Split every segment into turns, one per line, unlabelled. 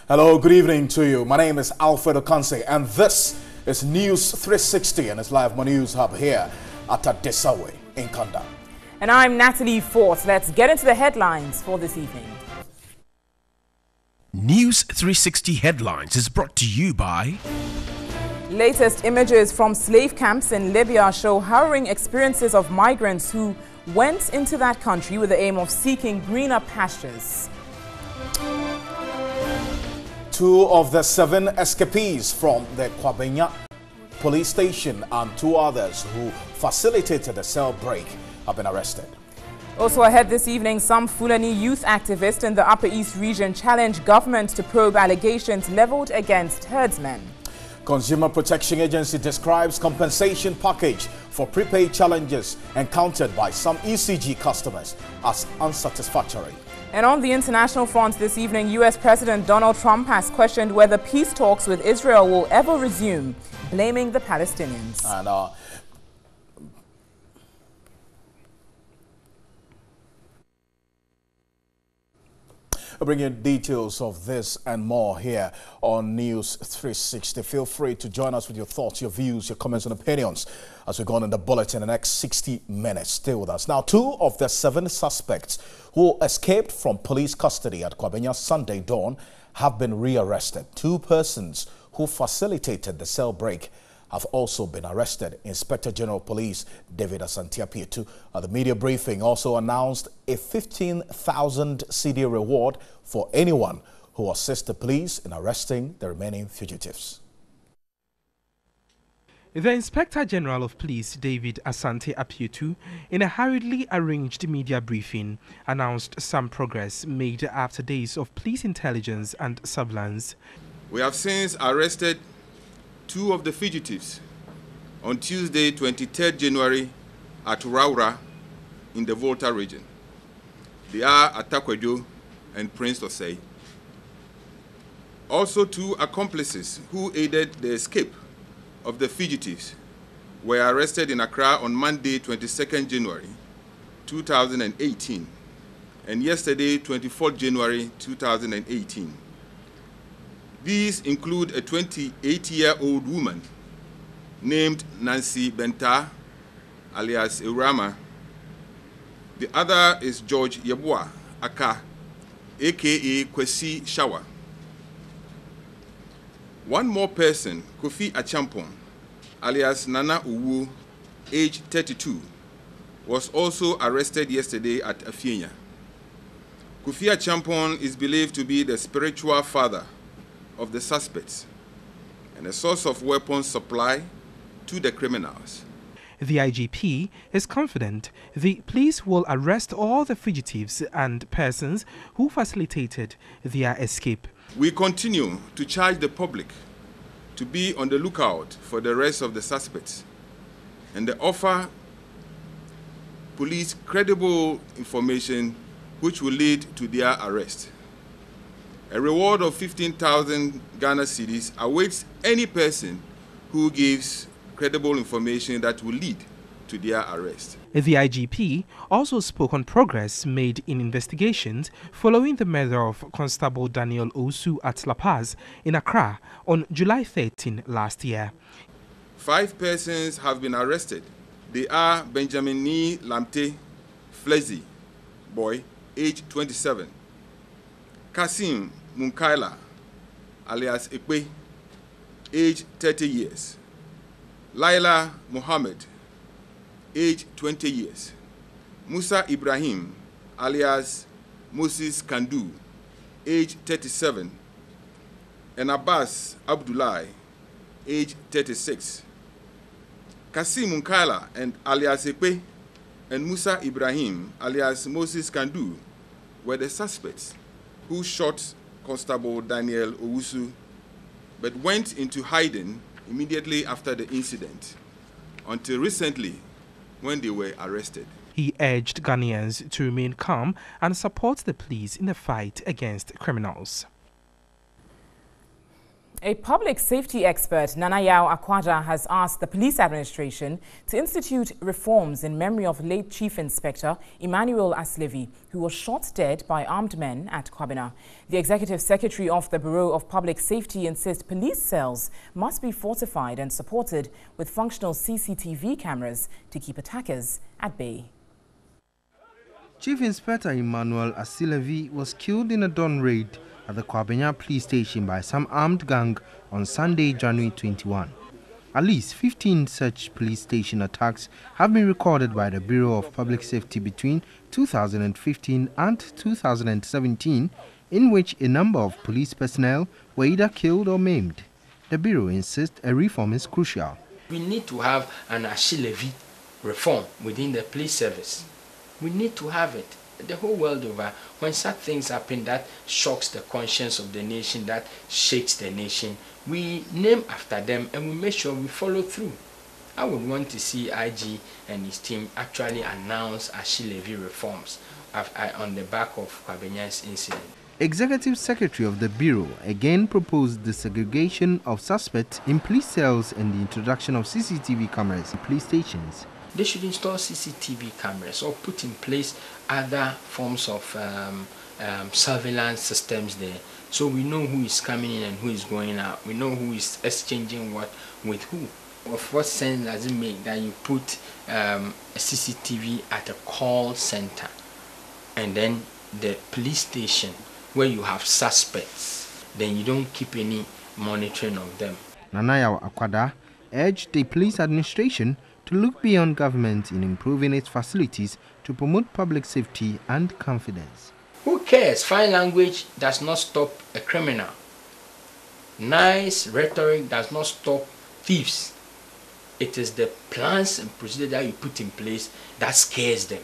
Hello, good evening to you. My name is Alfred Okanse, and this is News 360 and it's live my news hub here at Adesawe in Kanda.
And I'm Natalie Force. Let's get into the headlines for this evening.
News 360 headlines is brought to you by...
Latest images from slave camps in Libya show harrowing experiences of migrants who went into that country with the aim of seeking greener pastures.
2 of the 7 escapees from the Kwabenya police station and 2 others who facilitated the cell break have been arrested.
Also ahead this evening, some Fulani youth activists in the Upper East region challenge government to probe allegations leveled against herdsmen.
Consumer Protection Agency describes compensation package for prepaid challenges encountered by some ECG customers as unsatisfactory.
And on the international front this evening, U.S. President Donald Trump has questioned whether peace talks with Israel will ever resume, blaming the Palestinians.
And I'll bring you details of this and more here on News 360. Feel free to join us with your thoughts, your views, your comments and opinions as we go on in the bulletin in the next 60 minutes. Stay with us. Now, 2 of the 7 suspects who escaped from police custody at Kwabenya Sunday dawn have been rearrested. 2 persons who facilitated the cell break have also been arrested. Inspector General Police David Asante-Apietu at the media briefing also announced a 15,000 CD reward for anyone who assists the police in arresting the remaining fugitives.
The Inspector General of Police, David Asante-Apietu, in a hurriedly arranged media briefing, announced some progress made after days of police intelligence and surveillance.
We have since arrested 2 of the fugitives on Tuesday, 23rd January at Raura in the Volta region. They are Atakwejo and Prince Osei. Also 2 accomplices who aided the escape of the fugitives were arrested in Accra on Monday, 22nd January 2018 and yesterday, 24th January 2018. These include a 28-year-old woman named Nancy Benta, alias Urama. The other is George Yeboah Aka, a.k.a. Kwesi Shawa. 1 more person, Kofi Achampong, alias Nana Uwu, age 32, was also arrested yesterday at Afienya. Kofi Achampong is believed to be the spiritual father of the suspects and a source of weapons supply to the criminals.
The IGP is confident the police will arrest all the fugitives and persons who facilitated their escape.
We continue to charge the public to be on the lookout for the rest of the suspects and to offer police credible information which will lead to their arrest. A reward of 15,000 Ghana cedis awaits any person who gives credible information that will lead to their arrest.
The IGP also spoke on progress made in investigations following the murder of Constable Daniel Owusu at La Paz in Accra on July 13 last year.
5 persons have been arrested. They are Benjamin Ni Lamte Flezi, boy, age 27. Kasim Munkaila, alias Ekwe, age 30 years. Laila Mohammed, age 20 years. Musa Ibrahim, alias Moses Kandu, age 37. And Abbas Abdullahi, age 36. Kasim Munkaila and alias Ekwe and Musa Ibrahim, alias Moses Kandu, were the suspects who shot Constable Daniel Owusu, but went into hiding immediately after the incident, until recently when they were arrested.
He urged Ghanaians to remain calm and support the police in the fight against criminals.
A public safety expert, Nanayao Akwada, has asked the police administration to institute reforms in memory of late Chief Inspector Emmanuel Aslevi, who was shot dead by armed men at Kwabena. The executive secretary of the Bureau of Public Safety insists police cells must be fortified and supported with functional CCTV cameras to keep attackers at bay.
Chief Inspector Emmanuel Aslevi was killed in a dawn raid at the Kwabena police station by some armed gang on Sunday, January 21. At least 15 such police station attacks have been recorded by the Bureau of Public Safety between 2015 and 2017, in which a number of police personnel were either killed or maimed. The Bureau insists a reform is crucial.
We need to have an Aslevi reform within the police service. We need to have it. The whole world over, when such things happen that shocks the conscience of the nation, that shakes the nation, we name after them and we make sure we follow through. I would want to see IG and his team actually announce Aslevi reforms on the back of Kwabena's incident.
Executive Secretary of the Bureau again proposed the segregation of suspects in police cells and the introduction of CCTV cameras in police stations.
They should install CCTV cameras or put in place other forms of surveillance systems there, so we know who is coming in and who is going out. We know who is exchanging what with who. Of what sense does it make that you put a CCTV at a call center and then the police station where you have suspects, then you don't keep any monitoring of them?
Nanayao Akwada urged the police administration to look beyond government in improving its facilities to promote public safety and confidence.
Who cares? Fine language does not stop a criminal. Nice rhetoric does not stop thieves. It is the plans and procedures that you put in place that scares them.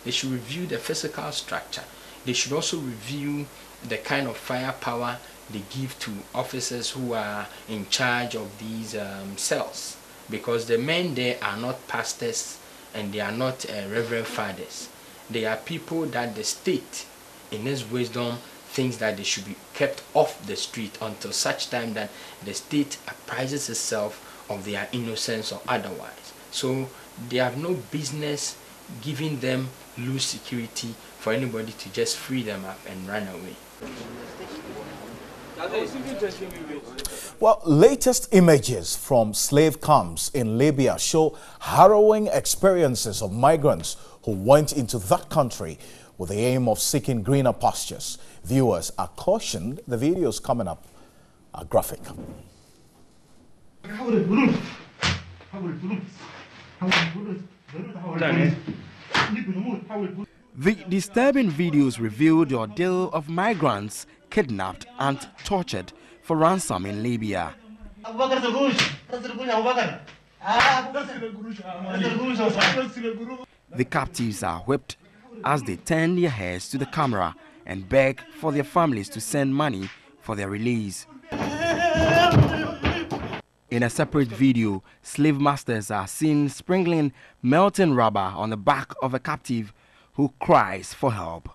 They should review the physical structure. They should also review the kind of firepower they give to officers who are in charge of these cells. Because the men there are not pastors and they are not reverend fathers. They are people that the state, in its wisdom, thinks that they should be kept off the street until such time that the state apprises itself of their innocence or otherwise. So they have no business giving them loose security for anybody to just free them up and run away.
Well, latest images from slave camps in Libya show harrowing experiences of migrants who went into that country with the aim of seeking greener pastures. Viewers are cautioned. The videos coming up are graphic.
The disturbing videos reveal the ordeal of migrants kidnapped and tortured for ransom in Libya. The captives are whipped as they turn their heads to the camera and beg for their families to send money for their release. In a separate video, slave masters are seen sprinkling melting rubber on the back of a captive who cries for help.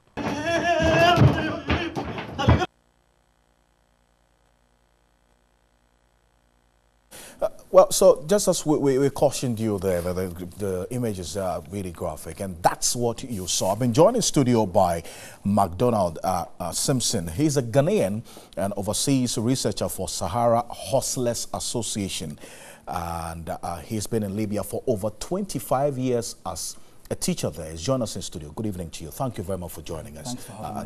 Well, so just as we cautioned you there, the images are really graphic, and that's what you saw. I've been joined in studio by McDonald Simpson. He's a Ghanaian and overseas researcher for Sahara Hustlers Association, and he's been in Libya for over 25 years as a teacher there. He's joined us in studio. Good evening to you. Thank you very much for joining us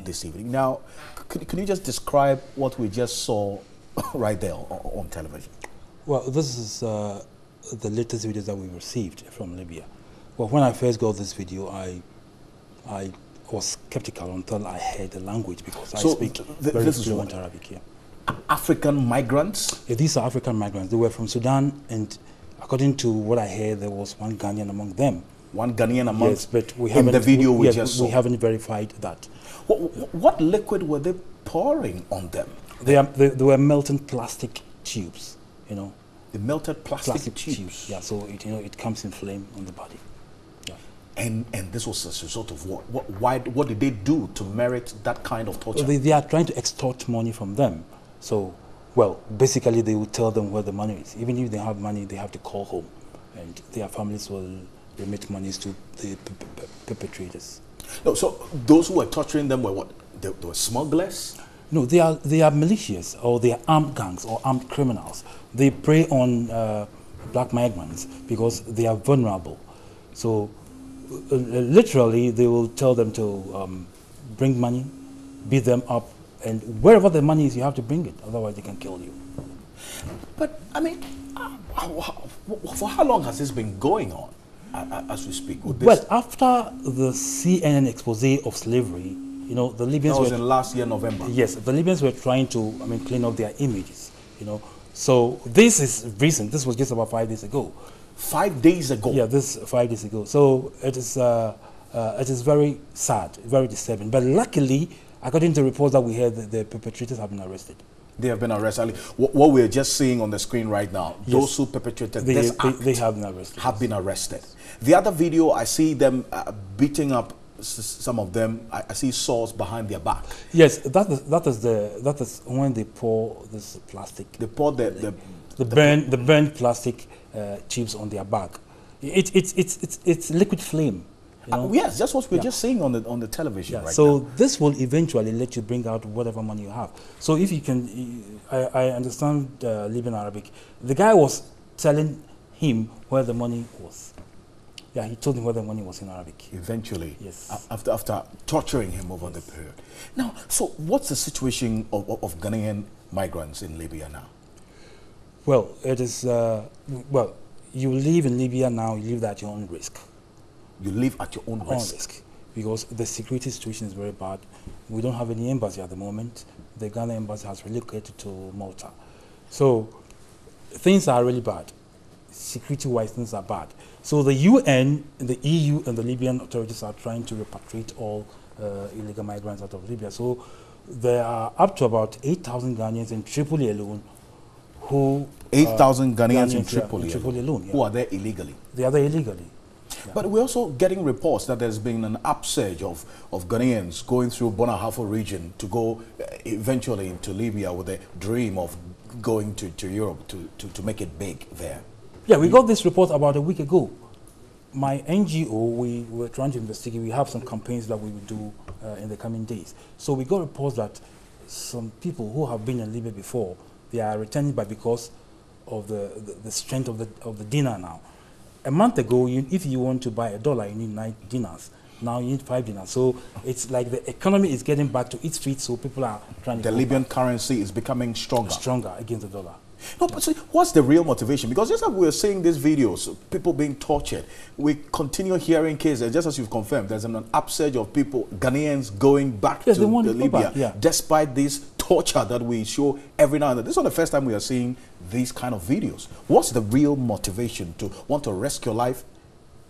this evening. Now, can you just describe what we just saw right there on television?
Well, this is the latest videos that we received from Libya. Well, when I first got this video, I was skeptical until I heard the language, because I speak very fluent Arabic here.
African migrants?
Yeah, these are African migrants. They were from Sudan, and according to what I heard, there was one Ghanaian among them.
One Ghanaian among
yes, but we
in the video we just saw.
We haven't verified that.
What liquid were they pouring on them?
They were melting plastic tubes. You know,
the melted plastic tubes.
Yeah, so it comes in flame on the body. Yeah.
And this was as a result of what? What did they do to merit that kind of torture?
They are trying to extort money from them. So Well, basically they will tell them where the money is. Even if they have money, they have to call home, and their families will remit monies to the perpetrators.
No, so those who were torturing them were what? They were smugglers?
No, they are militias, or they are armed gangs or armed criminals. They prey on black migrants because they are vulnerable. So literally, they will tell them to bring money, beat them up, and wherever the money is, you have to bring it. Otherwise, they can kill you.
But I mean, for how long has this been going on, as we speak?
Well, after the CNN expose of slavery, you know, the Libyans
that was in last year, November.
Yes, the Libyans were trying to, clean up their images, you know. So this is recent. This was just about 5 days ago. 5 days ago? Yeah, this 5 days ago. So it is very sad, very disturbing. But luckily, according to reports that we heard, the perpetrators have been arrested. They have been arrested. What we're just seeing on the screen right now, yes, those who perpetrated this act they have been arrested. The other video, I see them beating up some of them. I see sores behind their back. Yes, that is when they pour this plastic. They pour the burnt plastic chips on their back. It's liquid flame. You know? Yes, that's what we're just seeing on the television right now. This will eventually let you bring out whatever money you have. So if you can, I understand Libyan Arabic. The guy was telling him where the money was. Yeah, he told him where the money was in Arabic. Eventually, yes. After torturing him over the period. Now, so what's the situation of Ghanaian migrants in Libya now? Well, it is, well, you live in Libya now, you live at your own risk. You live at your own risk? Because the security situation is very bad. We don't have any embassy at the moment. The Ghana embassy has relocated to Malta. So things are really bad. Security-wise, things are bad. So the UN, the EU, and the Libyan authorities are trying to repatriate all illegal migrants out of Libya. So there are up to about 8,000 Ghanaians in Tripoli alone who... 8,000 Ghanaians in Tripoli alone? Yeah. Who are there illegally? They are there illegally. Yeah. But we're also getting reports that there's been an upsurge of Ghanaians going through Bona Hafo region to go eventually into Libya with a dream of going to Europe to make it big there. Yeah, we got this report about a week ago. My NGO, we were trying to investigate. We have some campaigns that we will do in the coming days. So we got reports that some people who have been in Libya before, they are returning back because of the strength of the dinar now. A month ago, if you want to buy $1, you need 9 dinars. Now you need 5 dinars. So it's like the economy is getting back to its feet, so people are trying to... The Libyan currency is becoming stronger. Stronger against the dollar. No, but see, what's the real motivation? Because just as we're seeing these videos, people being tortured, we continue hearing cases, just as you've confirmed, there's an upsurge of people, Ghanaians going back to Libya, despite this torture that we show every now and then. This is not the first time we are seeing these kind of videos. What's the real motivation to want to risk your life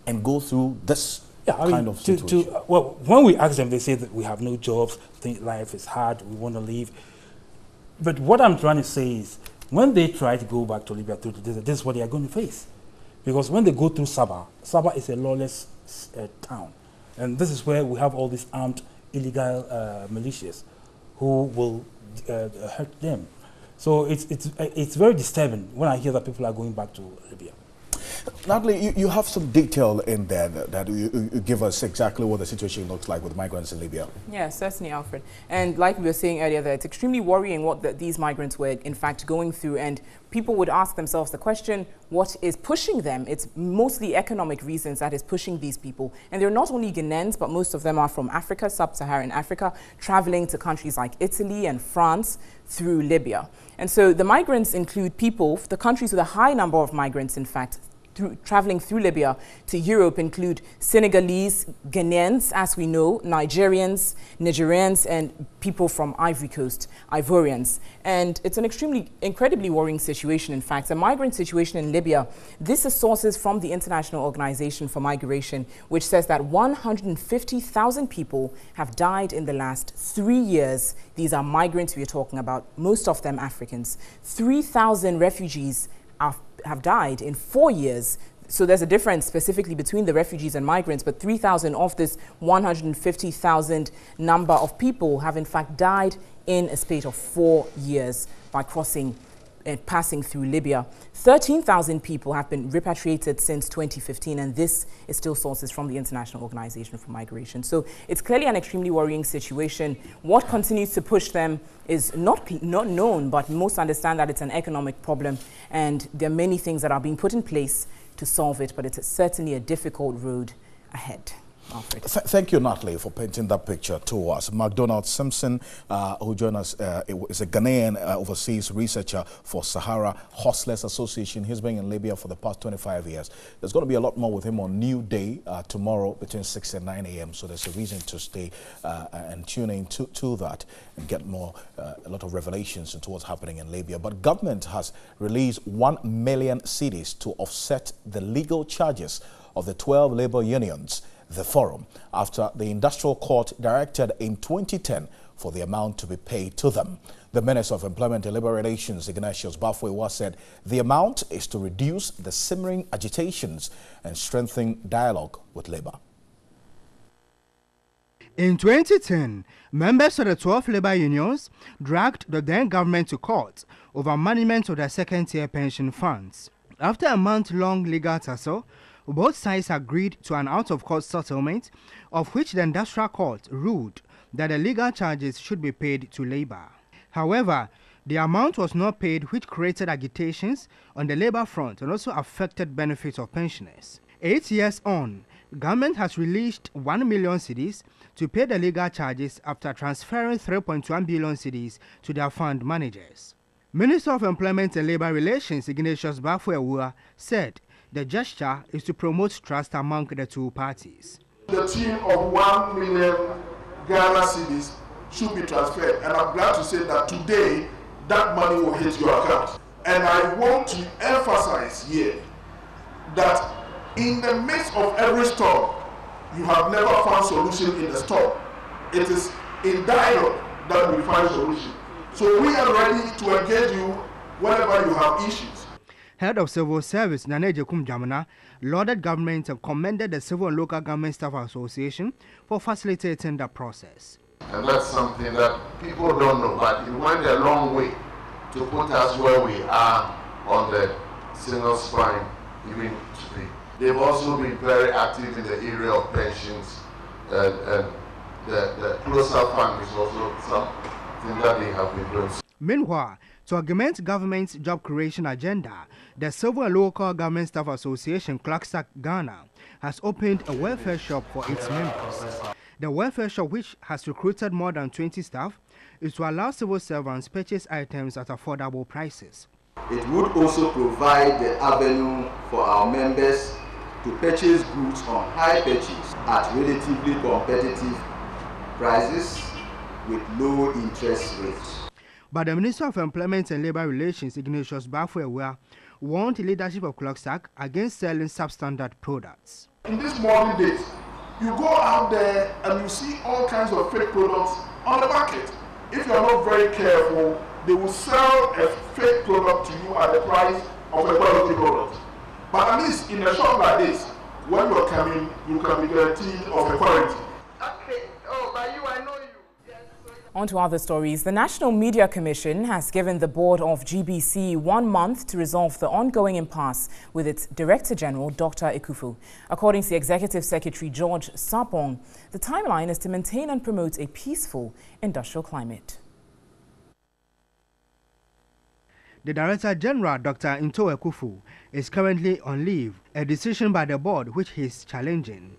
and go through this kind of situation? Well, when we ask them, they say that we have no jobs, think life is hard, we want to leave. But what I'm trying to say is, when they try to go back to Libya through the desert, this is what they are going to face. Because when they go through Sabah, Sabah is a lawless town. And this is where we have all these armed illegal militias who will hurt them. So it's very disturbing when I hear that people are going back to Libya. Natalie, you have some detail in there that you give us exactly what the situation looks like with migrants in Libya. Yes, certainly, Alfred. And like we were saying earlier, that it's extremely worrying what these migrants were in fact going through. And people would ask themselves the question, what is pushing them? It's mostly economic reasons that is pushing these people. And they're not only Ghanaians, but most of them are from Africa, sub-Saharan Africa, traveling to countries like Italy and France through Libya. And so the migrants include people, the countries with a high number of migrants, in fact, traveling through Libya to Europe include Senegalese, Ghanaians, as we know, Nigerians, and people from Ivory Coast, Ivorians. And it's an incredibly worrying situation, in fact. A migrant situation in Libya. This is sources from the International Organization for Migration, which says that 150,000 people have died in the last 3 years. These are migrants we are talking about, most of them Africans. 3,000 refugees have died in 4 years. So there's a difference specifically between the refugees and migrants, but 3,000 of this 150,000 number of people have in fact died
in a spate of 4 years by crossing and passing through Libya. 13,000 people have been repatriated since 2015, and this is still sources from the International Organization for Migration. So it's clearly an extremely worrying situation. What continues to push them is not known, but most understand that it's an economic problem, and there are many things that are being put in place to solve it, but it's certainly a difficult road ahead.
Thank you, Natalie, for painting that picture to us. McDonald Simpson, who joined us, is a Ghanaian overseas researcher for Sahara Hustlers Association. He's been in Libya for the past 25 years. There's going to be a lot more with him on New Day tomorrow between 6 and 9 a.m. So there's a reason to stay and tune in to that and get more, a lot of revelations into what's happening in Libya. But government has released 1 million cedis to offset the legal charges of the 12 labor unions, the forum, after the industrial court directed in 2010 for the amount to be paid to them. The Minister of Employment and Labour Relations, Ignatius Bafwewa, said the amount is to reduce the simmering agitations and strengthen dialogue with labour.
In 2010, members of the 12 labor unions dragged the then government to court over management of their second-tier pension funds. After a month-long legal tussle, both sides agreed to an out-of-court settlement, of which the industrial court ruled that the legal charges should be paid to labor. However, the amount was not paid, which created agitations on the labor front and also affected benefits of pensioners. 8 years on, government has released 1 million cedis to pay the legal charges after transferring 3.1 billion cedis to their fund managers. Minister of Employment and Labour Relations Ignatius Bafwewa said the gesture is to promote trust among the two parties.
The team of 1 million Ghana cedis should be transferred, and I'm glad to say that today that money will hit your account. And I want to emphasize here that in the midst of every storm, you have never found solution in the storm. It is in dialogue that we find solution. So we are ready to engage you whenever you have issues.
Head of Civil Service Naneje Kumjamana lauded government and commended the Civil and Local Government Staff Association for facilitating the process.
And that's something that people don't know, but it went a long way to put us where we are on the single spine even today. They've also been very active in the area of pensions, and the closer fund is also something that they have been doing.
Meanwhile, to augment government's job creation agenda, the Civil and Local Government Staff Association, Adhoc Ghana, has opened a welfare shop for its members. The welfare shop, which has recruited more than 20 staff, is to allow civil servants purchase items at affordable prices.
It would also provide the avenue for our members to purchase goods on high purchase at relatively competitive prices with low interest rates.
But the Minister of Employment and Labour Relations, Ignatius Bafwewa, warned the leadership of Adhoc against selling substandard products.
In these modern days, you go out there and you see all kinds of fake products on the market. If you are not very careful, they will sell a fake product to you at the price of a quality product. But at least in a shop like this, when you're coming, you can be guaranteed of a quality. Okay, oh, by you, I know you.
On to other stories. The National Media Commission has given the board of GBC 1 month to resolve the ongoing impasse with its Director General, Dr. Ekufu. According to the Executive Secretary, George Sapong, the timeline is to maintain and promote a peaceful industrial climate.
The Director General, Dr. Ekufu, is currently on leave, a decision by the board which he is challenging.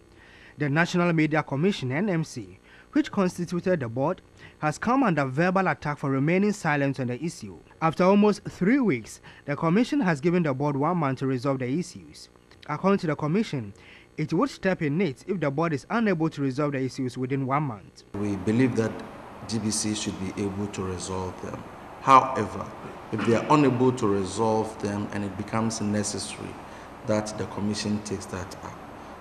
The National Media Commission, NMC, which constituted the board, has come under verbal attack for remaining silent on the issue. After almost 3 weeks, the Commission has given the board 1 month to resolve the issues. According to the Commission, it would step in it if the board is unable to resolve the issues within 1 month.
We believe that GBC should be able to resolve them. However, if they are unable to resolve them and it becomes necessary that the Commission takes that up,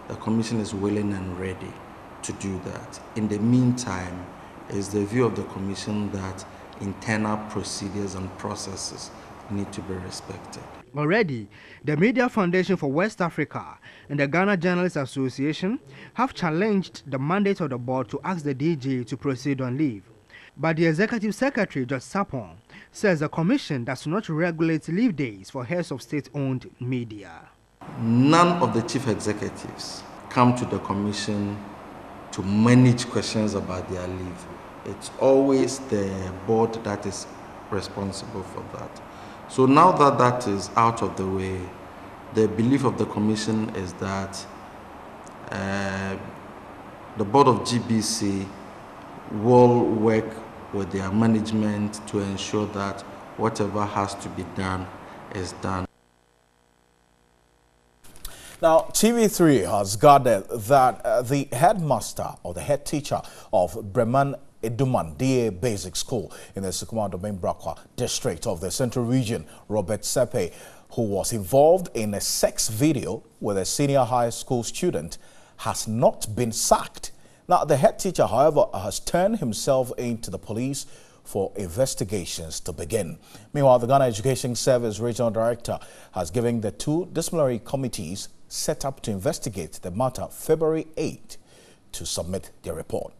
the Commission is willing and ready to do that. In the meantime, it's the view of the Commission that internal procedures and processes need to be respected.
Already, the Media Foundation for West Africa and the Ghana Journalists Association have challenged the mandate of the board to ask the DG to proceed on leave. But the Executive Secretary, Judge Sapon, says the Commission does not regulate leave days for heads of state-owned media.
None of the chief executives come to the Commission to manage questions about their leave. It's always the board that is responsible for that. So now that that is out of the way, the belief of the Commission is that the board of GBC will work with their management to ensure that whatever has to be done is done.
Now, TV3 has gathered that the headmaster or the head teacher of Bremen Eduman DA Basic School in the Sukumando Brakwa district of the Central Region, Robert Sepe, who was involved in a sex video with a senior high school student, has not been sacked. Now, the head teacher, however, has turned himself into the police for investigations to begin. Meanwhile, the Ghana Education Service Regional Director has given the two disciplinary committees set up to investigate the matter February 8 to submit their report.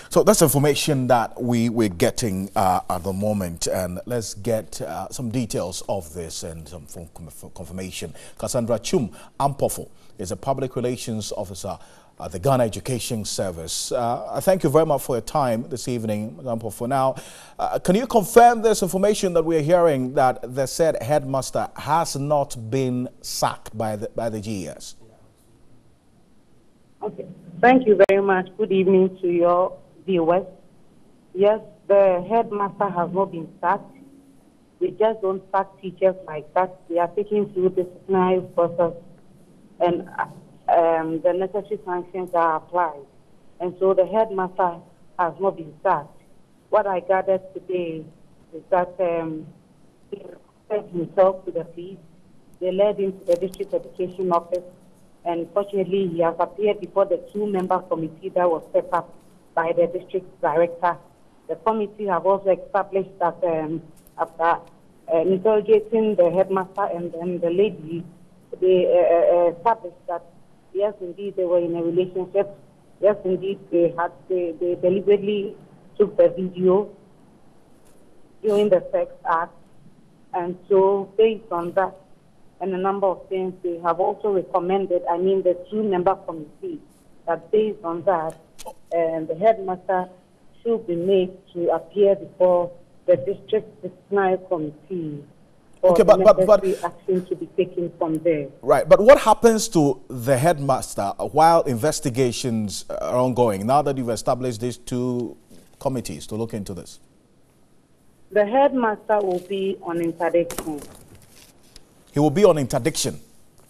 So that's information that we're getting at the moment, and let's get some details of this and some confirmation. Cassandra Chum Ampofo is a public relations officer at the Ghana Education Service. I thank you very much for your time this evening, Ampofo. Now, can you confirm this information that we're hearing, that the said headmaster has not been sacked by the GES?
Okay, thank you very much. Good evening to your viewers. Yes, the headmaster has not been sacked. We just don't sack teachers like that. They are taken through disciplinary process, and the necessary sanctions are applied. And so the headmaster has not been sacked. What I gathered today is that he reported himself to the police. They led him to the district education office, and fortunately he has appeared before the two-member committee that was set up by the district director. The committee have also established that after interrogating the headmaster and the lady, they established that yes, indeed, they were in a relationship. Yes, indeed, they deliberately took the video during the sex act. And so based on that and a number of things, they have also recommended, the two-member committee, that based on that, the headmaster should be made to appear before the district disciplinary committee for
okay, but
action to be taken from there.
Right, but what happens to the headmaster while investigations are ongoing, now that you've established these two committees to look into this?
The headmaster will be on interdiction.
He will be on interdiction?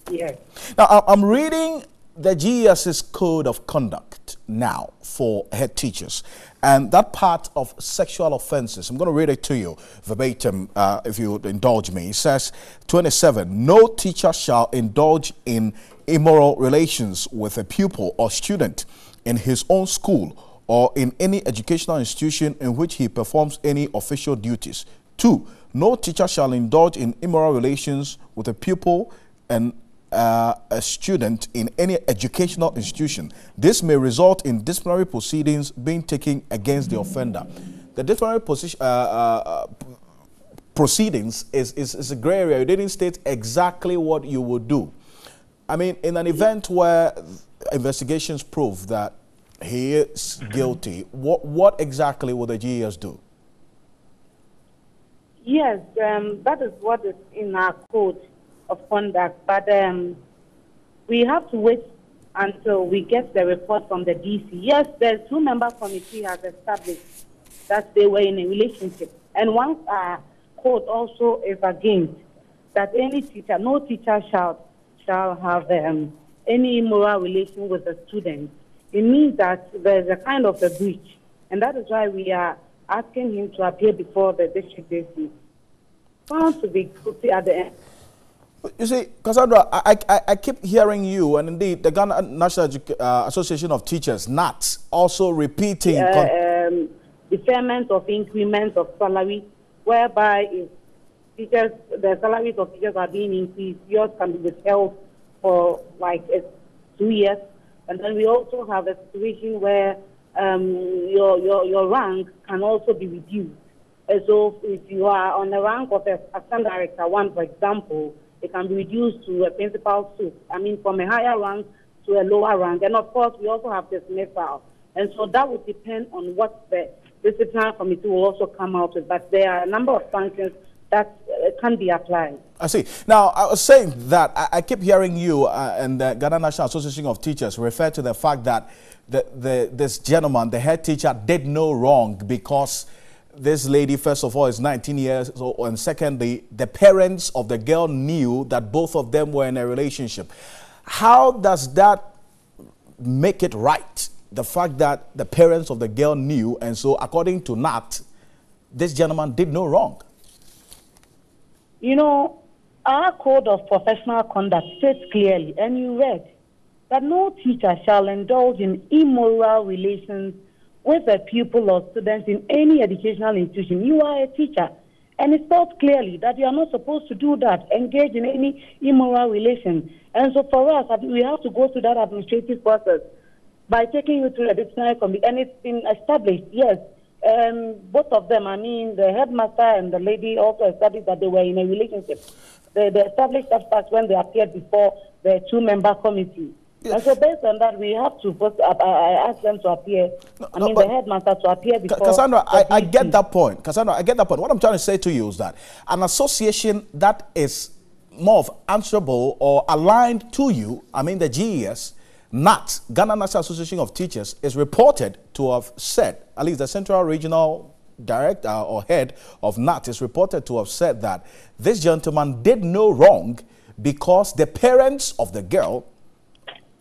Yes.
Now, I'm reading the GES's code of conduct now for head teachers, and that part of sexual offenses, I'm going to read it to you verbatim if you would indulge me. It says 27, no teacher shall indulge in immoral relations with a pupil or student in his own school or in any educational institution in which he performs any official duties. 2, no teacher shall indulge in immoral relations with a pupil and a student in any educational institution. This may result in disciplinary proceedings being taken against the offender. The disciplinary proceedings is a gray area. You didn't state exactly what you would do. In an event where investigations prove that he is guilty, what exactly will the GES do?
Yes, that is what is in our code of conduct, but we have to wait until we get the report from the DC. Yes, the two-member committee has established that they were in a relationship, and once our code also is against that any teacher, no teacher shall have any immoral relation with a student. It means that there's a kind of a breach, and that is why we are asking him to appear before the district DC. Found to be guilty at the end.
You see, Cassandra, I keep hearing you, and indeed the Ghana National Association of Teachers, NAT, also repeating
deferment of increments of salary, whereby if teachers, the salaries of teachers are being increased, yours can be withheld for like 2 years. And then we also have a situation where your rank can also be reduced. And so if you are on the rank of assistant director 1, for example, it can be reduced to a principal 2. I mean, from a higher rank to a lower rank. And of course, we also have dismissal. And so that would depend on what the disciplinary committee will also come out with. But there are a number of sanctions that can be applied.
I see. Now, I was saying that I keep hearing you and the Ghana National Association of Teachers refer to the fact that this gentleman, the head teacher, did no wrong because this lady, first of all, is 19 years old, and secondly, the parents of the girl knew that both of them were in a relationship. How does that make it right? The fact that the parents of the girl knew, and so according to Nat, this gentleman did no wrong.
You know, our code of professional conduct states clearly, and you read, that no teacher shall indulge in immoral relations with a pupil or student in any educational institution. You are a teacher, and it states clearly that you are not supposed to do that, engage in any immoral relation. And so for us, we have to go through that administrative process by taking you to a disciplinary committee, and it's been established, yes. Both of them, I mean, the headmaster and the lady also established that they were in a relationship. They established that fact when they appeared before the 2-member committee. Yes. And so based on that, we have to first, I asked them to appear, the headmaster to appear before.
Cassandra, I get that point. Cassandra, I get that point. What I'm trying to say to you is that an association that is more of answerable or aligned to you, I mean the GES, NAT, Ghana National Association of Teachers, is reported to have said, at least the Central Regional Director or head of NAT is reported to have said that this gentleman did no wrong because the parents of the girl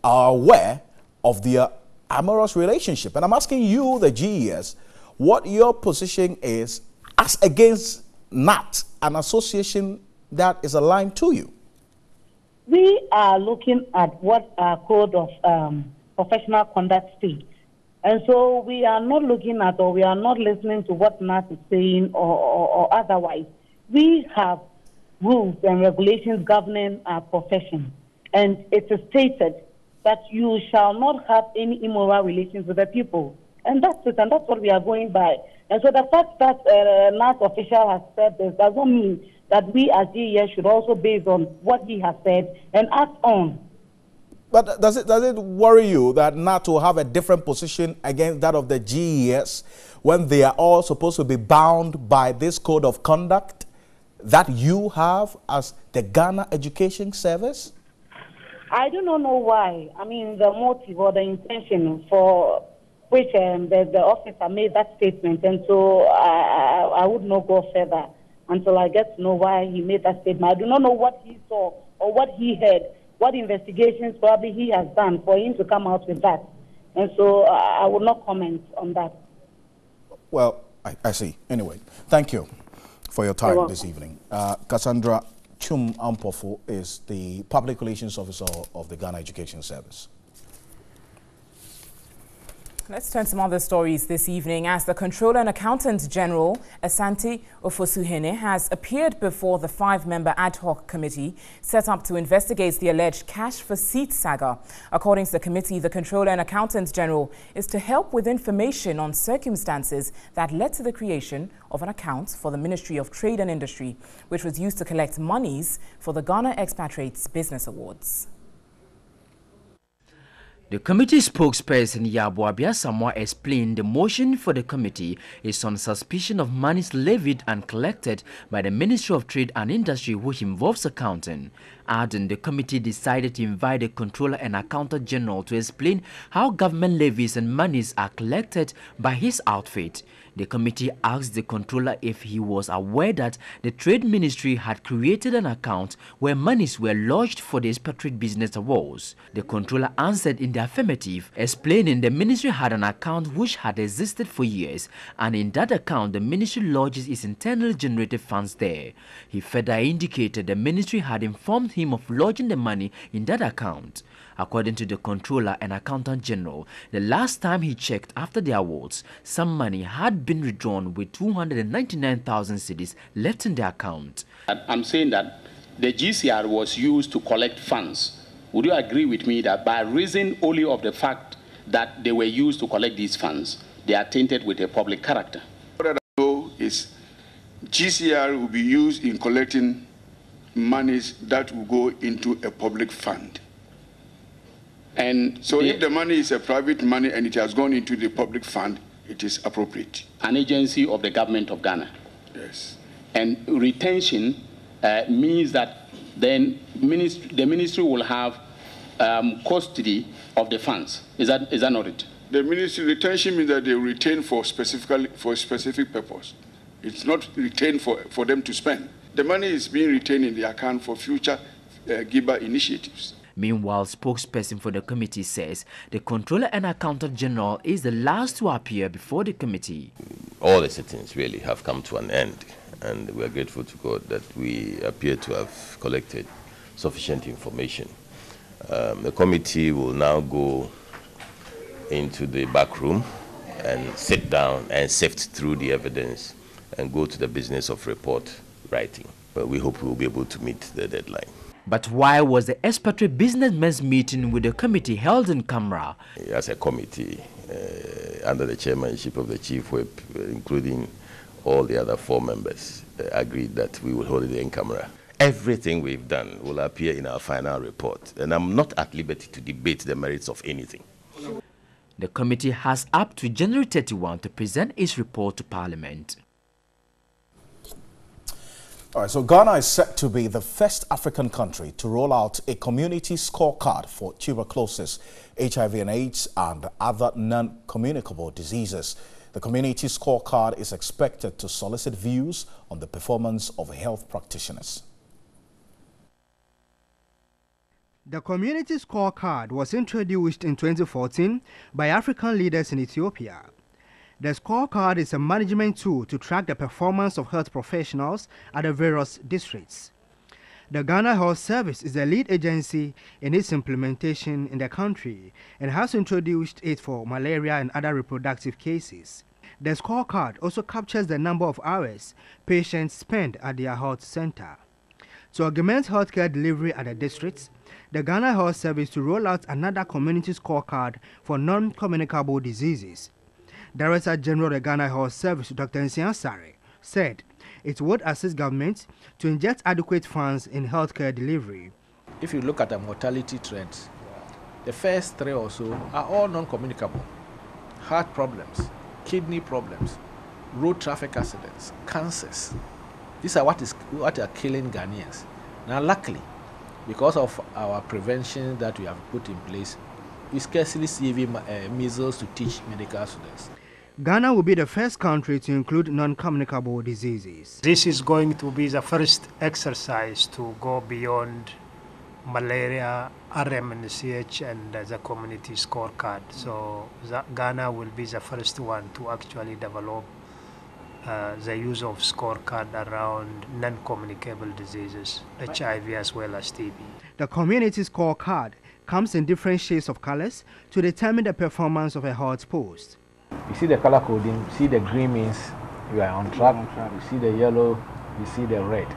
are aware of their amorous relationship. And I'm asking you, the GES, what your position is as against NAT, an association that is aligned to you.
We are looking at what our code of professional conduct states. And so we are not looking at, or we are not listening to what NAT is saying or otherwise. We have rules and regulations governing our profession. And it is stated that you shall not have any immoral relations with the people. And that's it, and that's what we are going by. And so the fact that NAT official has said this does not mean that we as GES should also base on what he has said and act on.
But does it worry you that NAT will have a different position against that of the GES when they are all supposed to be bound by this code of conduct that you have as the Ghana Education Service?
I do not know why. I mean, the motive or the intention for which the officer made that statement. And so I would not go further until I get to know why he made that statement. I do not know what he saw or what he heard, what investigations probably he has done for him to come out with that. And so I will not comment on that. Well,
I see. Anyway, thank you for your time this evening. Cassandra Chum Ampofu is the Public Relations Officer of the Ghana Education Service.
Let's turn to some other stories this evening as the Controller and Accountant General, Asante Ofosuhene, has appeared before the 5-member ad hoc committee set up to investigate the alleged cash for seat saga. According to the committee, the Controller and Accountant General is to help with information on circumstances that led to the creation of an account for the Ministry of Trade and Industry, which was used to collect monies for the Ghana Expatriates Business Awards.
The committee spokesperson Yaboabia Samoa explained the motion for the committee is on suspicion of monies levied and collected by the Ministry of Trade and Industry, which involves accounting. Adding, the committee decided to invite the Controller and Accountant General to explain how government levies and monies are collected by his outfit. The committee asked the Controller if he was aware that the Trade Ministry had created an account where monies were lodged for the Expatriate Business Awards. The Controller answered in the affirmative, explaining the Ministry had an account which had existed for years, and in that account the Ministry lodges its internally generated funds there. He further indicated the Ministry had informed him of lodging the money in that account. According to the Controller and Accountant General, the last time he checked after the awards, some money had been withdrawn with 299,000 cedis left in the account.
I'm saying that the GCR was used to collect funds. Would you agree with me that by reason only of the fact that they were used to collect these funds, they are tainted with a public character.
What I know is GCR will be used in collecting monies that will go into a public fund. And so if the money is a private money and it has gone into the public fund, it is appropriate.
An agency of the government of Ghana.
Yes.
And retention means that then the ministry will have custody of the funds. Is that not it?
The ministry retention means that they retain for a specific purpose. It's not retained for them to spend. The money is being retained in the account for future giver initiatives.
Meanwhile, spokesperson for the committee says the Controller and Accountant General is the last to appear before the committee.
All the sittings really have come to an end, and we are grateful to God that we appear to have collected sufficient information. The committee will now go into the back room and sit down and sift through the evidence and go to the business of report writing. But we hope we will be able to meet the deadline.
But why was the expatriate businessmen's meeting with the committee held in camera?
As a committee, under the chairmanship of the chief whip, including all the other 4 members, agreed that we will hold it in camera. Everything we've done will appear in our final report, and I'm not at liberty to debate the merits of anything.
The committee has up to January 31 to present its report to Parliament.
All right, so Ghana is set to be the first African country to roll out a community scorecard for tuberculosis, HIV and AIDS, and other non-communicable diseases. The community scorecard is expected to solicit views on the performance of health practitioners.
The community scorecard was introduced in 2014 by African leaders in Ethiopia. The scorecard is a management tool to track the performance of health professionals at the various districts. The Ghana Health Service is the lead agency in its implementation in the country and has introduced it for malaria and other reproductive cases. The scorecard also captures the number of hours patients spend at their health center. To augment healthcare delivery at the districts, the Ghana Health Service to roll out another community scorecard for non-communicable diseases. Director General of the Ghana Health Service, Dr. Nsiansare, said it would assist government to inject adequate funds in healthcare delivery.
If you look at the mortality trends, the first 3 or so are all non-communicable. Heart problems, kidney problems, road traffic accidents, cancers. These are what are killing Ghanaians. Now, luckily, because of our prevention that we have put in place, we scarcely see even measles to teach medical students.
Ghana will be the first country to include non-communicable diseases.
This is going to be the first exercise to go beyond malaria, RMNCH, and the community scorecard. So Ghana will be the first one to actually develop the use of scorecard around non-communicable diseases, HIV as well as TB.
The community scorecard comes in different shades of colors to determine the performance of a health post.
You see the color coding, you see the green means you are on track, you see the yellow, you see the red.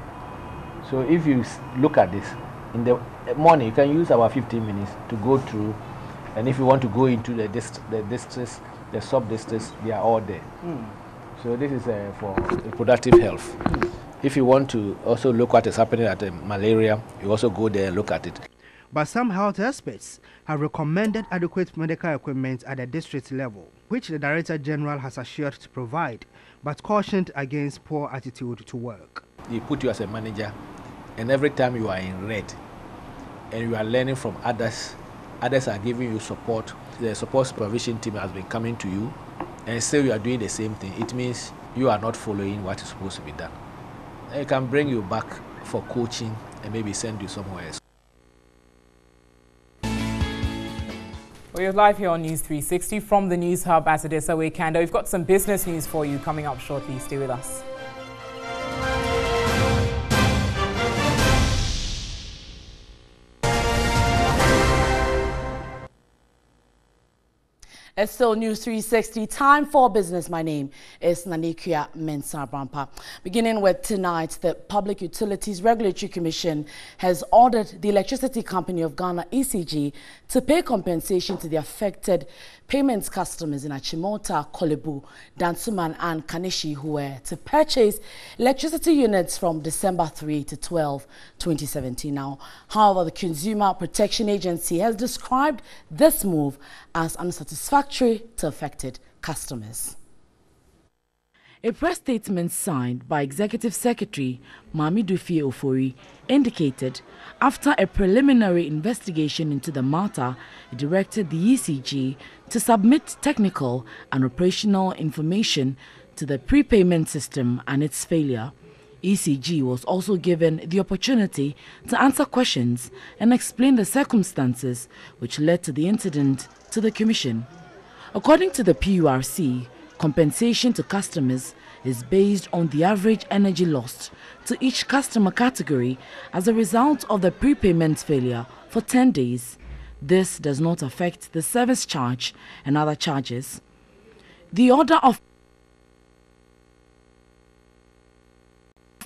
So if you look at this, in the morning you can use about 15 minutes to go through, and if you want to go into the districts, the sub-districts, they are all there. So this is for reproductive health. If you want to also look what is happening at malaria, you also go there and look at it.
But some health experts have recommended adequate medical equipment at the district level, which the Director General has assured to provide, but cautioned against poor attitude to work.
They put you as a manager, and every time you are in red, and you are learning from others, others are giving you support. The support supervision team has been coming to you, and still you are doing the same thing. It means you are not following what is supposed to be done. And it can bring you back for coaching and maybe send you somewhere else.
We're live here on News 360 from the News Hub at Adessa Wakanda. We've got some business news for you coming up shortly. Stay with us.
It's still News 360, time for business. My name is Nanikia Mensah Brampa. Beginning with tonight, the Public Utilities Regulatory Commission has ordered the Electricity Company of Ghana, ECG, to pay compensation to the affected payments customers in Achimota, Kolebu, Dansuman and Kanishi who were to purchase electricity units from December 3 to 12, 2017. Now, however, the Consumer Protection Agency has described this move as unsatisfactory to affected customers. A press statement signed by Executive Secretary Mami Dufie Ofori indicated after a preliminary investigation into the matter, it directed the ECG to submit technical and operational information to the prepayment system and its failure. ECG was also given the opportunity to answer questions and explain the circumstances which led to the incident to the Commission. According to the PURC, compensation to customers is based on the average energy lost to each customer category as a result of the prepayment failure for 10 days. This does not affect the service charge and other charges. The order of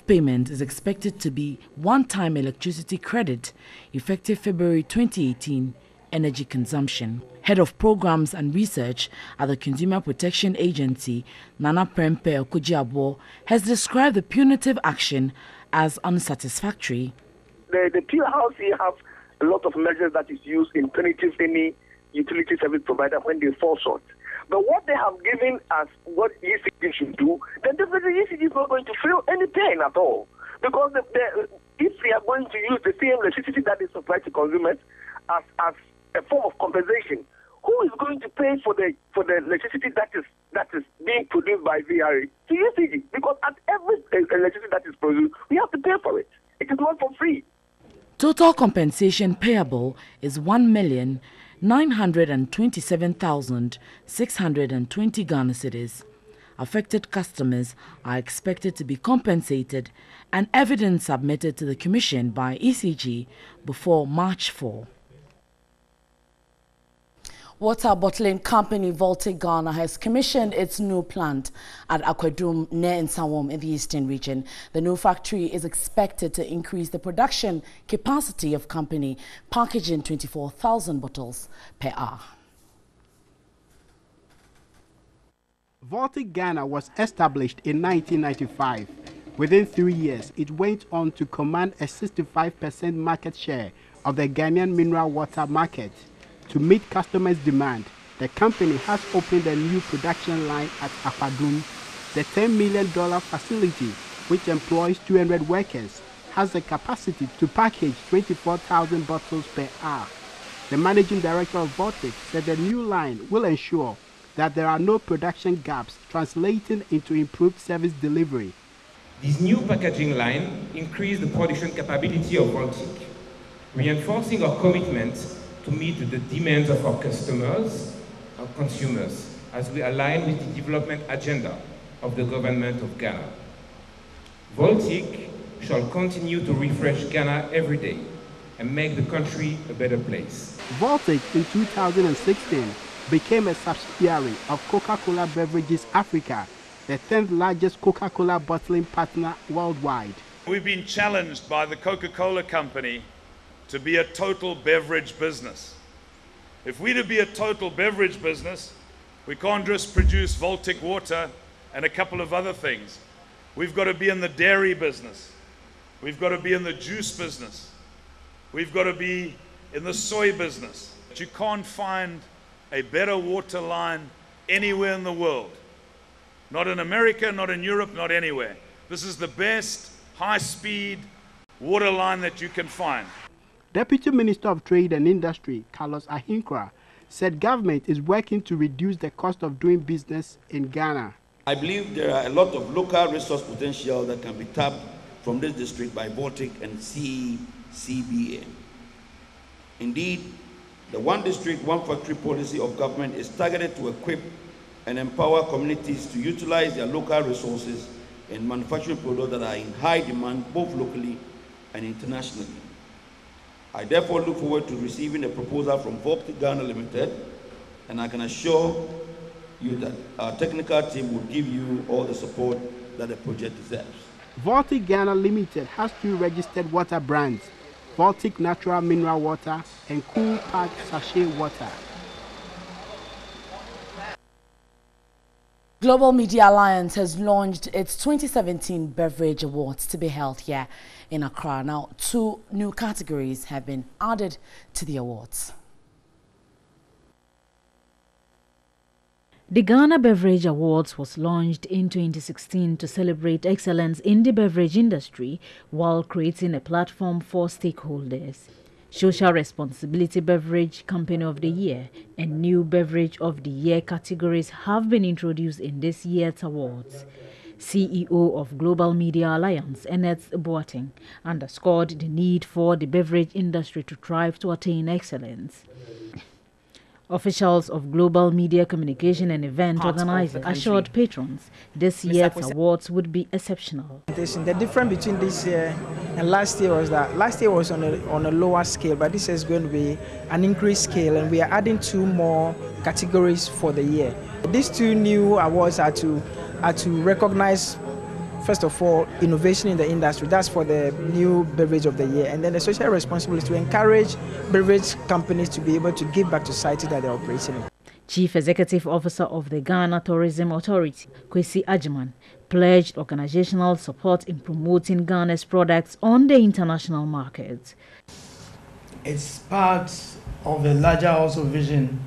payment is expected to be one-time electricity credit effective February 2018 energy consumption. Head of Programs and Research at the Consumer Protection Agency, Nana Prempe Okujiabo, has described the punitive action as unsatisfactory.
The PURC have a lot of measures that is used in punitive any utility service provider when they fall short. But what they have given as what ECG should do, then definitely ECG is not going to feel any pain at all. Because if we are going to use the same electricity that is supplied to consumers as a form of compensation, who is going to pay for the electricity that is being produced by VRA? To ECG, because at every electricity that is produced, we have to pay for it. It is not for free.
Total compensation payable is 1,927,620 Ghana cedis. Affected customers are expected to be compensated and evidence submitted to the Commission by ECG before March 4.
Water bottling company Volta Ghana has commissioned its new plant at Akwadum near Nsawam in the eastern region. The new factory is expected to increase the production capacity of company, packaging 24,000 bottles per hour.
Volta Ghana was established in 1995. Within 3 years, it went on to command a 65% market share of the Ghanaian mineral water market. To meet customers' demand, the company has opened a new production line at Akwadum. The $10 million facility, which employs 200 workers, has the capacity to package 24,000 bottles per hour. The managing director of Volta said the new line will ensure that there are no production gaps, translating into improved service delivery.
This new packaging line increased the production capability of Volta, reinforcing our commitment to meet the demands of our customers, our consumers, as we align with the development agenda of the government of Ghana. Voltic shall continue to refresh Ghana every day and make the country a better place.
Voltic in 2016 became a subsidiary of Coca-Cola Beverages Africa, the 10th largest Coca-Cola bottling partner worldwide.
We've been challenged by the Coca-Cola company to be a total beverage business. If we're to be a total beverage business, we can't just produce Voltic water and a couple of other things. We've got to be in the dairy business. We've got to be in the juice business. We've got to be in the soy business. You can't find a better water line anywhere in the world. Not in America, not in Europe, not anywhere. This is the best high-speed water line that you can find.
Deputy Minister of Trade and Industry, Carlos Ahinkra, said government is working to reduce the cost of doing business in Ghana.
I believe there are a lot of local resource potential that can be tapped from this district by Voltic and CBA. Indeed, the one district, one factory policy of government is targeted to equip and empower communities to utilize their local resources in manufacturing products that are in high demand both locally and internationally. I therefore look forward to receiving a proposal from Volta Ghana Limited And I can assure you that our technical team will give you all the support that the project deserves.
Volta Ghana Limited has 2 registered water brands, Baltic Natural Mineral Water and Cool Pack Sachet Water.
Global Media Alliance has launched its 2017 Beverage Awards to be held here in Accra. Now, 2 new categories have been added to the awards.
The Ghana Beverage Awards was launched in 2016 to celebrate excellence in the beverage industry while creating a platform for stakeholders. Social Responsibility Beverage Company of the Year and New Beverage of the Year categories have been introduced in this year's awards. CEO of Global Media Alliance, Ernest Boateng, underscored the need for the beverage industry to thrive to attain excellence. Officials of Global Media Communication and Event Organizers assured patrons this year's awards would be exceptional.
The difference between this year and last year was that last year was on a lower scale, but this is going to be an increased scale, and we are adding 2 more categories for the year. These 2 new awards are to recognize, first of all, innovation in the industry. That's for the new beverage of the year. And then the social responsibility to encourage beverage companies to be able to give back to society that they're operating in.
Chief Executive Officer of the Ghana Tourism Authority, Kwesi Agyeman, pledged organizational support in promoting Ghana's products on the international market.
It's part of the larger also vision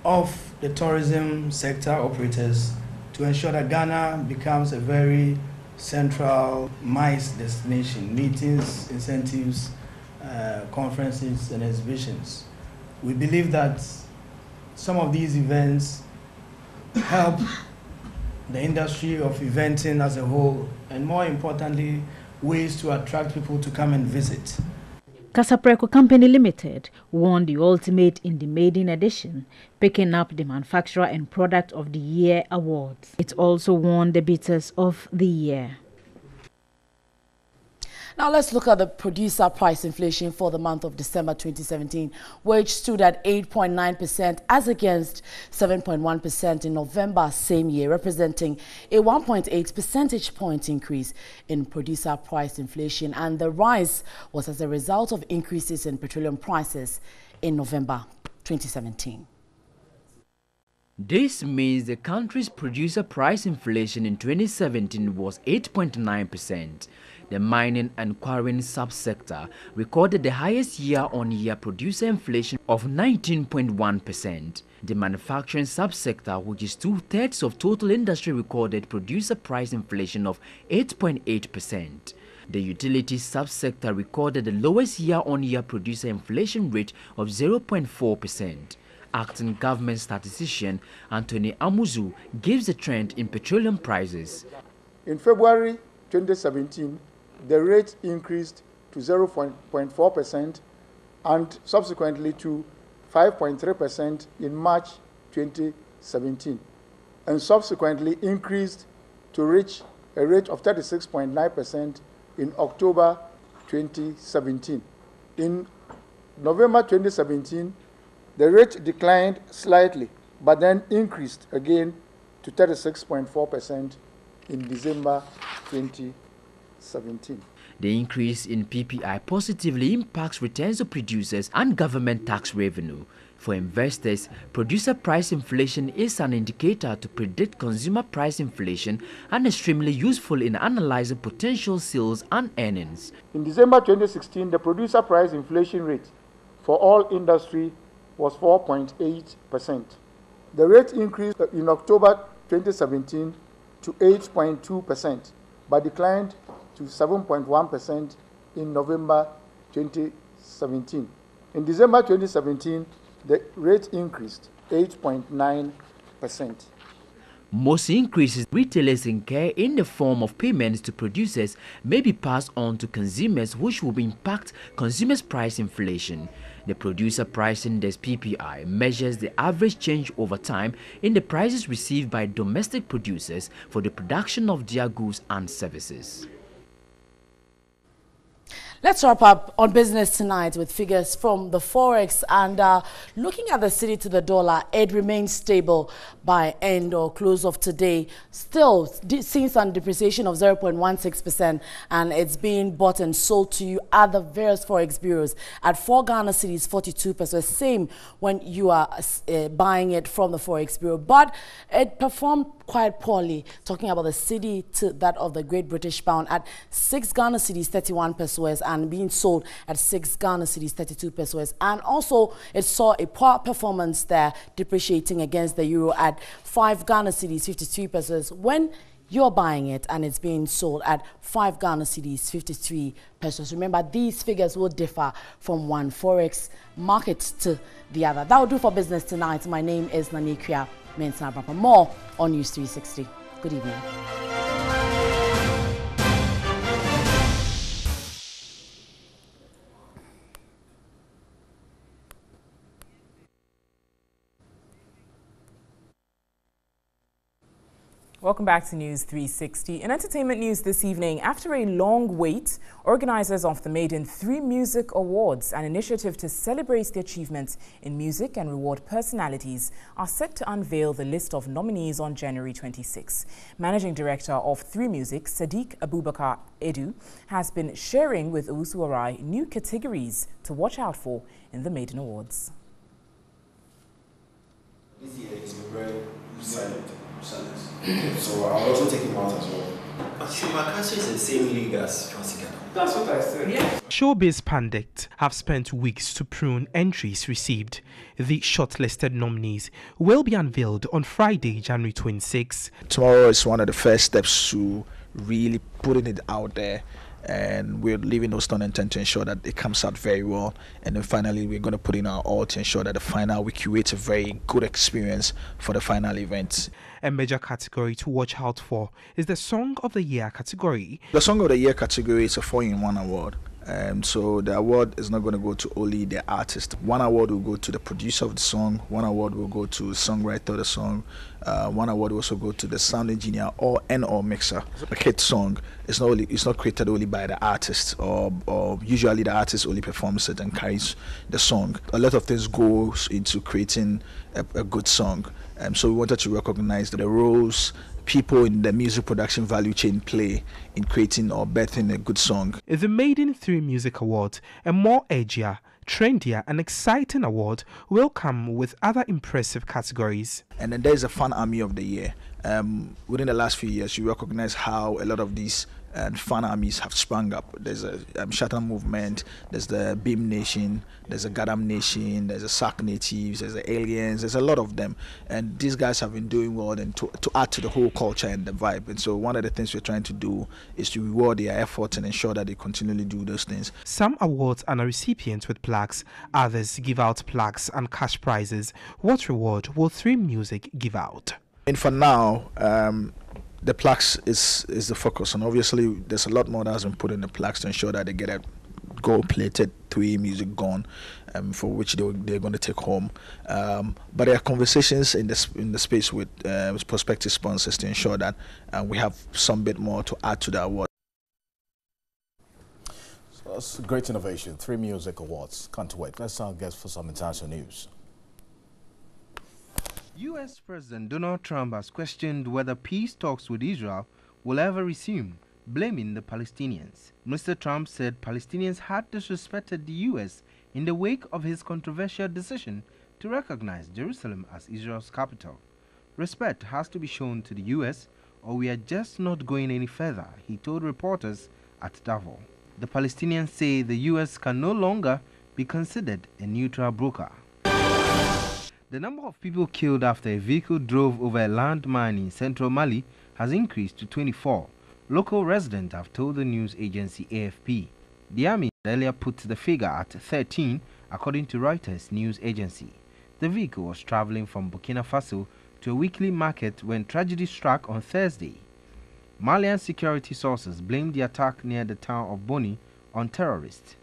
of the tourism sector operators to ensure that Ghana becomes a very central MICE destination, meetings, incentives, conferences and exhibitions. We believe that some of these events help the industry of eventing as a whole, and more importantly, ways to attract people to come and visit.
Casapreco Company Limited won the ultimate in the maiden edition, picking up the Manufacturer and Product of the Year awards. It also won the Bitters of the Year.
Now let's look at the producer price inflation for the month of December 2017, which stood at 8.9% as against 7.1% in November same year, representing a 1.8 percentage point increase in producer price inflation. And the rise was as a result of increases in petroleum prices in November 2017.
This means the country's producer price inflation in 2017 was 8.9%. The mining and quarrying subsector recorded the highest year-on-year producer inflation of 19.1%. The manufacturing subsector, which is 2/3 of total industry, recorded producer price inflation of 8.8%. The utilities subsector recorded the lowest year-on-year producer inflation rate of 0.4%. Acting government statistician Anthony Amuzu gives the trend in petroleum prices.
In February 2017, the rate increased to 0.4% and subsequently to 5.3% in March 2017, and subsequently increased to reach a rate of 36.9% in October 2017. In November 2017, the rate declined slightly, but then increased again to 36.4% in December 2017.
The increase in PPI positively impacts returns of producers and government tax revenue. For investors, producer price inflation is an indicator to predict consumer price inflation and extremely useful in analyzing potential sales and earnings.
In December 2016, the producer price inflation rate for all industry was 4.8%. The rate increased in October 2017 to 8.2%, but declined to 7.1% in November 2017. In December 2017, the rate increased 8.9%.
Most increases retailers incur in the form of payments to producers may be passed on to consumers, which will impact consumers' price inflation. The Producer Price Index (PPI) measures the average change over time in the prices received by domestic producers for the production of their goods and services.
Let's wrap up on business tonight with figures from the Forex, and looking at the cedi to the dollar, it remains stable by end or close of today. Still seeing some depreciation of 0.16%, and it's being bought and sold to you at the various Forex bureaus at 4 Ghana cedis 42 pesos. Same when you are buying it from the Forex bureau, but it performed quite poorly. Talking about the cedi to that of the Great British Pound at 6 Ghana cedis 31 pesos and being sold at 6 Ghana cedis 32 pesos. And also it saw a poor performance there, depreciating against the euro at 5 Ghana cedis 53 pesos when you're buying it, and it's being sold at 5 Ghana cedis 53 pesos. Remember, these figures will differ from one Forex market to the other. That will do for business tonight. My name is Nanikia Mensah. More on News 360. Good evening.
Welcome back to News 360. In entertainment news this evening, after a long wait, organizers of the Maiden 3 Music Awards, an initiative to celebrate the achievements in music and reward personalities, are set to unveil the list of nominees on January 26. Managing Director of 3 Music, Sadiq Abubakar Edu, has been sharing with Owusu Orai new categories to watch out for in the Maiden Awards.
This year it's been very silent. So I'll also take him out as well. But Shumakashi is the same league as Fancy Ghana. That's what I said. Yeah.
Showbiz pundits have spent weeks to prune entries received. The shortlisted nominees will be unveiled on Friday, January 26.
Tomorrow is one of the first steps to really putting it out there, and we're leaving no stone unturned to ensure that it comes out very well. And then finally, we're going to put in our all to ensure that the final, we curate a very good experience for the final event.
A major category to watch out for is the Song of the Year category.
The Song of the Year category is a 4-in-1 award. So the award is not going to go to only the artist. One award will go to the producer of the song, one award will go to the songwriter of the song, one award will also go to the sound engineer or mixer. A hit song is not created only by the artist, or usually the artist only performs it and carries the song. A lot of things goes into creating a good song. So we wanted to recognize the roles people in the music production value chain play in creating or birthing a good song.
The Maiden 3 Music Awards, a more edgier, trendier and exciting award, will come with other impressive categories.
And then there's a Fan Army of the Year. Within the last few years, you recognize how a lot of these fan armies have sprung up. There's a Shatter Movement, there's the Beam Nation, there's a Gadam Nation, there's a Sark Natives, there's the Aliens, there's a lot of them. And these guys have been doing well and to add to the whole culture and the vibe. And so one of the things we're trying to do is to reward their efforts and ensure that they continually do those things.
Some awards are recipients with plaques, others give out plaques and cash prizes. What reward will 3 Music give out?
And for now, the plaques is the focus, and obviously there's a lot more that has been put in the plaques to ensure that they get a gold-plated 3 Music gun, for which they're going to take home. But there are conversations in the space with prospective sponsors to ensure that we have some bit more to add to the award.
So that's a great innovation. 3 Music Awards. Can't wait. Let's now get for some international news.
U.S. President Donald Trump has questioned whether peace talks with Israel will ever resume, blaming the Palestinians. Mr. Trump said Palestinians had disrespected the U.S. in the wake of his controversial decision to recognize Jerusalem as Israel's capital. Respect has to be shown to the U.S. or we are just not going any further, he told reporters at Davos. The Palestinians say the U.S. can no longer be considered a neutral broker. The number of people killed after a vehicle drove over a landmine in central Mali has increased to 24. Local residents have told the news agency AFP. The army earlier put the figure at 13, according to Reuters news agency. The vehicle was traveling from Burkina Faso to a weekly market when tragedy struck on Thursday. Malian security sources blamed the attack near the town of Boni on terrorists.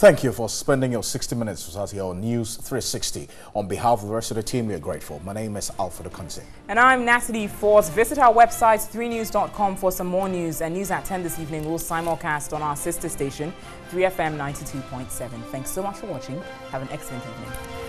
Thank you for spending your 60 minutes with us here on News 360. On behalf of the rest of the team, we are grateful. My name is Alfredo Kanse.
And I'm Natalie Force. Visit our website, 3news.com, for some more news. And news at 10 this evening will simulcast on our sister station, 3FM 92.7. Thanks so much for watching. Have an excellent evening.